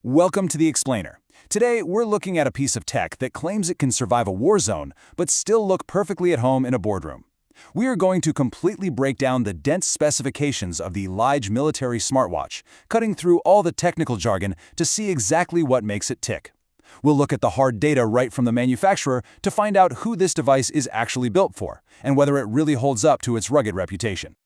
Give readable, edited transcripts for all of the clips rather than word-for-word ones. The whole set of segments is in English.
Welcome to the Explainer. Today, we're looking at a piece of tech that claims it can survive a war zone, but still look perfectly at home in a boardroom. We are going to completely break down the dense specifications of the LIGE military smartwatch, cutting through all the technical jargon to see exactly what makes it tick. We'll look at the hard data right from the manufacturer to find out who this device is actually built for, and whether it really holds up to its rugged reputation.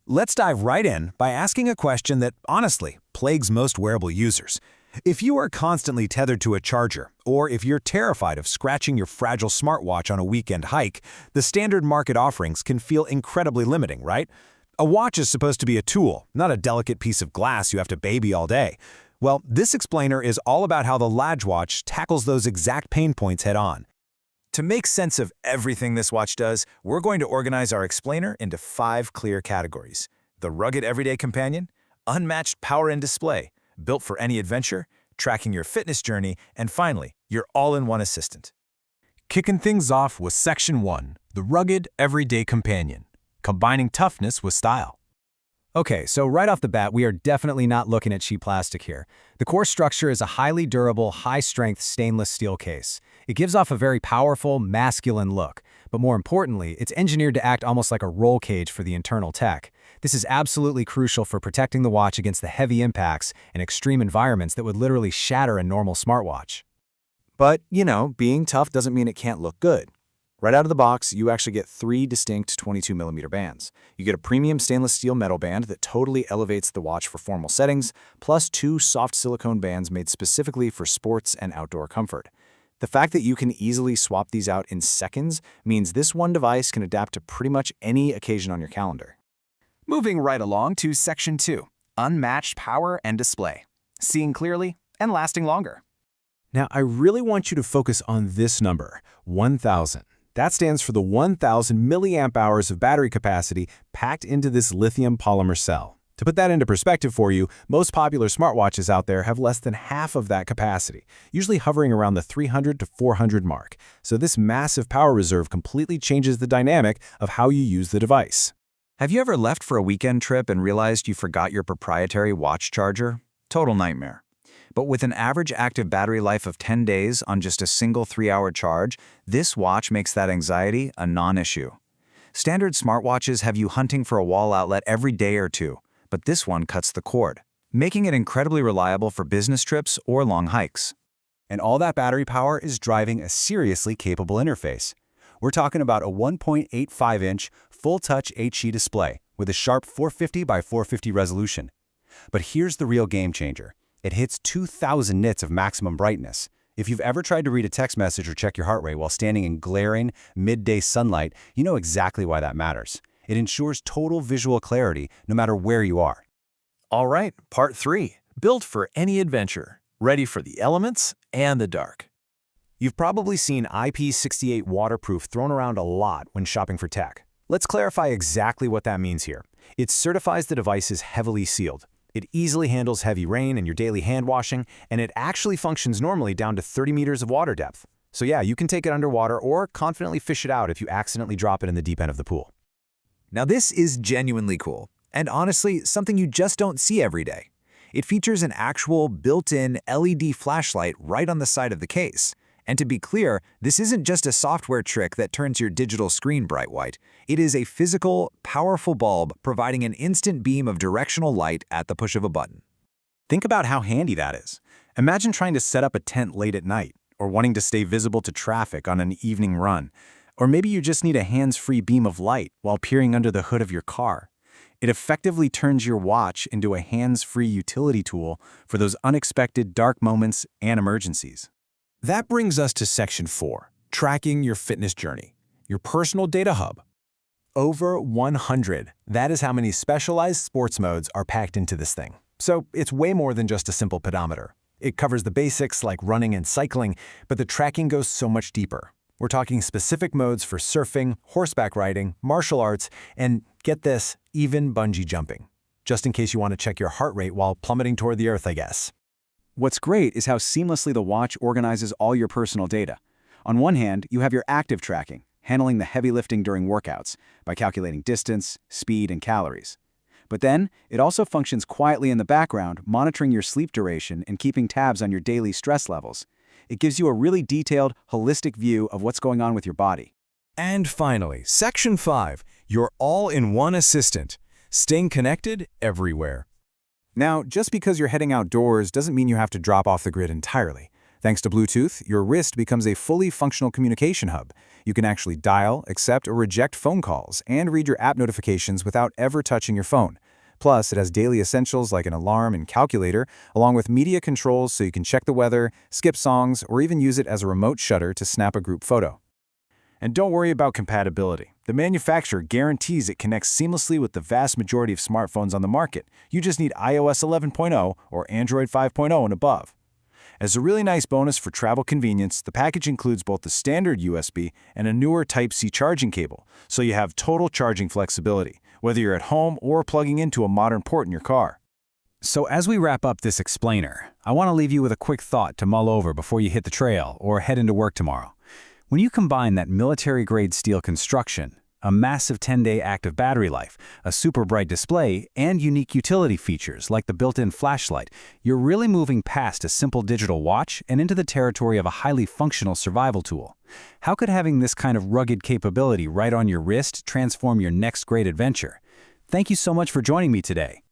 Let's dive right in by asking a question that, honestly, plagues most wearable users. If you are constantly tethered to a charger, or if you're terrified of scratching your fragile smartwatch on a weekend hike, the standard market offerings can feel incredibly limiting, right? A watch is supposed to be a tool, not a delicate piece of glass you have to baby all day. Well, this explainer is all about how the LIGE watch tackles those exact pain points head-on. To make sense of everything this watch does, we're going to organize our explainer into 5 clear categories: the rugged everyday companion, unmatched power and display, built for any adventure, tracking your fitness journey, and finally, your all-in-one assistant. Kicking things off with Section 1, the rugged everyday companion, combining toughness with style. Okay, so right off the bat, we are definitely not looking at cheap plastic here. The core structure is a highly durable, high-strength stainless steel case. It gives off a very powerful, masculine look, but more importantly, it's engineered to act almost like a roll cage for the internal tech. This is absolutely crucial for protecting the watch against the heavy impacts and extreme environments that would literally shatter a normal smartwatch. But, being tough doesn't mean it can't look good. Right out of the box, you actually get 3 distinct 22mm bands. You get a premium stainless steel metal band that totally elevates the watch for formal settings, plus 2 soft silicone bands made specifically for sports and outdoor comfort. The fact that you can easily swap these out in seconds means this one device can adapt to pretty much any occasion on your calendar. Moving right along to Section 2, unmatched power and display, seeing clearly and lasting longer. Now, I really want you to focus on this number, 1,000. That stands for the 1,000 milliamp hours of battery capacity packed into this lithium polymer cell. To put that into perspective for you, most popular smartwatches out there have less than half of that capacity, usually hovering around the 300 to 400 mark. So this massive power reserve completely changes the dynamic of how you use the device. Have you ever left for a weekend trip and realized you forgot your proprietary watch charger? Total nightmare. But with an average active battery life of 10 days on just a single 3-hour charge, this watch makes that anxiety a non-issue. Standard smartwatches have you hunting for a wall outlet every day or two, but this one cuts the cord, making it incredibly reliable for business trips or long hikes. And all that battery power is driving a seriously capable interface. We're talking about a 1.85-inch full-touch HD display with a sharp 450 by 450 resolution. But here's the real game changer. It hits 2,000 nits of maximum brightness. If you've ever tried to read a text message or check your heart rate while standing in glaring, midday sunlight, you know exactly why that matters. It ensures total visual clarity no matter where you are. All right, part 3, built for any adventure, ready for the elements and the dark. You've probably seen IP68 waterproof thrown around a lot when shopping for tech. Let's clarify exactly what that means here. It certifies the device is heavily sealed. It easily handles heavy rain and your daily hand washing, and it actually functions normally down to 30 meters of water depth. So yeah, you can take it underwater or confidently fish it out if you accidentally drop it in the deep end of the pool. Now this is genuinely cool, and honestly, something you just don't see every day. It features an actual built-in LED flashlight right on the side of the case. And to be clear, this isn't just a software trick that turns your digital screen bright white. It is a physical, powerful bulb providing an instant beam of directional light at the push of a button. Think about how handy that is. Imagine trying to set up a tent late at night, or wanting to stay visible to traffic on an evening run. Or maybe you just need a hands-free beam of light while peering under the hood of your car. It effectively turns your watch into a hands-free utility tool for those unexpected dark moments and emergencies. That brings us to Section 4, tracking your fitness journey, your personal data hub. Over 100. That is how many specialized sports modes are packed into this thing. So it's way more than just a simple pedometer. It covers the basics like running and cycling, but the tracking goes so much deeper. We're talking specific modes for surfing, horseback riding, martial arts, and get this, even bungee jumping. Just in case you want to check your heart rate while plummeting toward the earth, I guess. What's great is how seamlessly the watch organizes all your personal data. On one hand, you have your active tracking, handling the heavy lifting during workouts by calculating distance, speed, and calories. But then, it also functions quietly in the background, monitoring your sleep duration and keeping tabs on your daily stress levels. It gives you a really detailed, holistic view of what's going on with your body. And finally, Section 5, your all-in-one assistant, staying connected everywhere. Now, just because you're heading outdoors doesn't mean you have to drop off the grid entirely. Thanks to Bluetooth, your wrist becomes a fully functional communication hub. You can actually dial, accept, or reject phone calls and read your app notifications without ever touching your phone. Plus, it has daily essentials like an alarm and calculator, along with media controls so you can check the weather, skip songs, or even use it as a remote shutter to snap a group photo. And don't worry about compatibility. The manufacturer guarantees it connects seamlessly with the vast majority of smartphones on the market. You just need iOS 11.0 or Android 5.0 and above. As a really nice bonus for travel convenience, the package includes both the standard USB and a newer Type-C charging cable, so you have total charging flexibility, whether you're at home or plugging into a modern port in your car. So as we wrap up this explainer, I want to leave you with a quick thought to mull over before you hit the trail or head into work tomorrow. When you combine that military-grade steel construction, a massive 10-day active battery life, a super bright display, and unique utility features like the built-in flashlight, you're really moving past a simple digital watch and into the territory of a highly functional survival tool. How could having this kind of rugged capability right on your wrist transform your next great adventure? Thank you so much for joining me today.